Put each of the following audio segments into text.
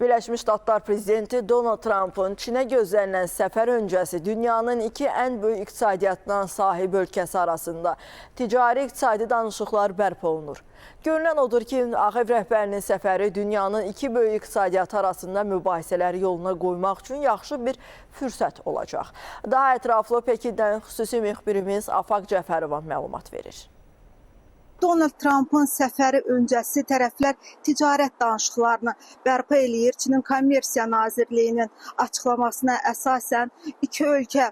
Birləşmiş Ştatlar prezidenti Donald Trump'ın Çinə gözlənilən səfər öncəsi dünyanın iki ən böyük iqtisadiyyatına sahib ölkəsi arasında ticari-iqtisadi danışıqlar bərpa olunur. Görünən odur ki, Ağ Ev rəhbərinin səfəri dünyanın iki böyük iqtisadiyyatı arasında mübahisələri yoluna qoymaq üçün yaxşı bir fürsət olacaq. Daha ətraflı Pekindən xüsusi müxbirimiz Afaq Cəfərova məlumat verir. Donald Trump'ın səfəri öncəsi tərəflər ticarət danışıqlarını bərpa eləyir. Çinin Kommersiya Nazirliyinin açıqlamasına əsasən iki ölkə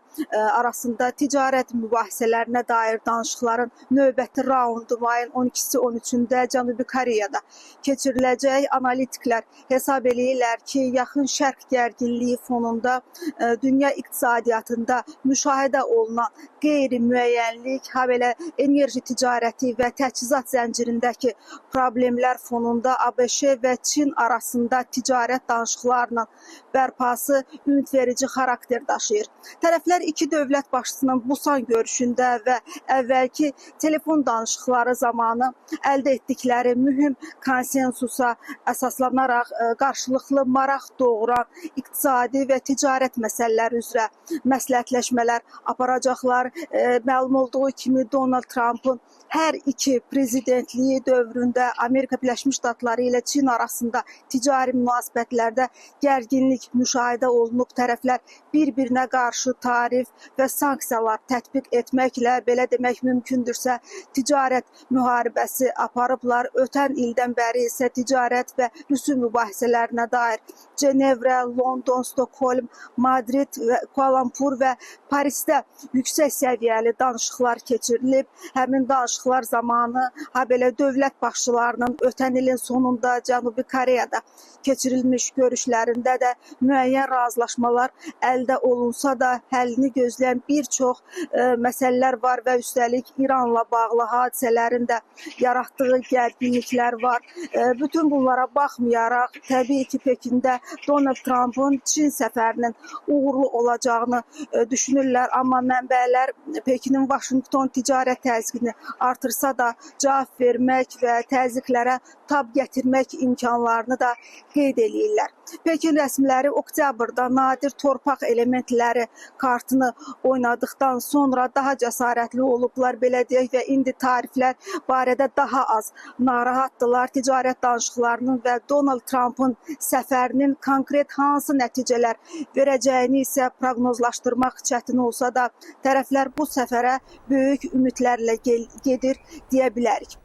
arasında ticarət mübahisələrinə dair danışıqların növbəti raundu mayın 12-si 13-də Cənubi Koreyada keçiriləcək. Analitiklər hesab eləyirlər ki, yaxın şərq gərginliyi fonunda dünya iqtisadiyyatında müşahidə olunan qeyri-müəyyənlik, habelə enerji ticarəti və təchizat zəncirindəki problemlər fonunda ABŞ və Çin arasında ticarət danışıqlarının bərpası ümidverici xarakter daşıyır. Tərəflər iki dövlət başçısının Busan görüşündə və əvvəlki telefon danışıqları zamanı əldə etdikləri mühüm konsensusa əsaslanaraq qarşılıqlı maraq doğuran iqtisadi və ticarət məsələləri üzrə məsləhətləşmələr aparacaqlar. Məlum olduğu kimi Donald Trump'ın hər iki prezidentliyi dövründə Amerika Birləşmiş Ştatları ilə Çin arasında ticari münasibətlərdə gərginlik müşahidə olunub. Tərəflər bir-birinə qarşı tarif və sanksiyalar tətbiq etməklə, belə demək mümkündürsə, ticarət müharibəsi aparıblar. Ötən ildən bəri isə ticarət və rüsum mübahisələrinə dair Cenevrə, London, Stockholm, Madrid, Kuala Lumpur və Parisdə yüksək səviyyəli danışıqlar keçirilib. Həmin danışıqlar zamanı habelə dövlət başçılarının ötən ilin sonunda Cənubi Koreyada keçirilmiş görüşlərində də müəyyən razılaşmalar əldə olunsa da həllini gözləyən bir çox məsələlər var və üstəlik İranla bağlı hadisələrin də yaratdığı gərginliklər var. Bütün bunlara baxmayaraq, təbii ki, Pekində Donald Trump'ın Çin səfərinin uğurlu olacağını düşünürlər, amma mənbələr Pekinin Vaşinqton ticarət təzyiqini artırsa da cavab vermək və təzyiqlərə tab gətirmək imkanlarını da qeyd eləyirlər. Pekin rəsmiləri oktyabrda nadir torpaq elementləri kartını oynadıqdan sonra daha cəsarətli olublar, belə deyək, və indi tariflər barədə daha az narahatdılar. Ticarət danışıqlarının və Donald Trump'ın səfərinin konkret hansı nəticələr verəcəyini isə proqnozlaşdırmaq çətin olsa da tərəflər bu səfərə böyük ümidlərlə gedir deyə bilərik.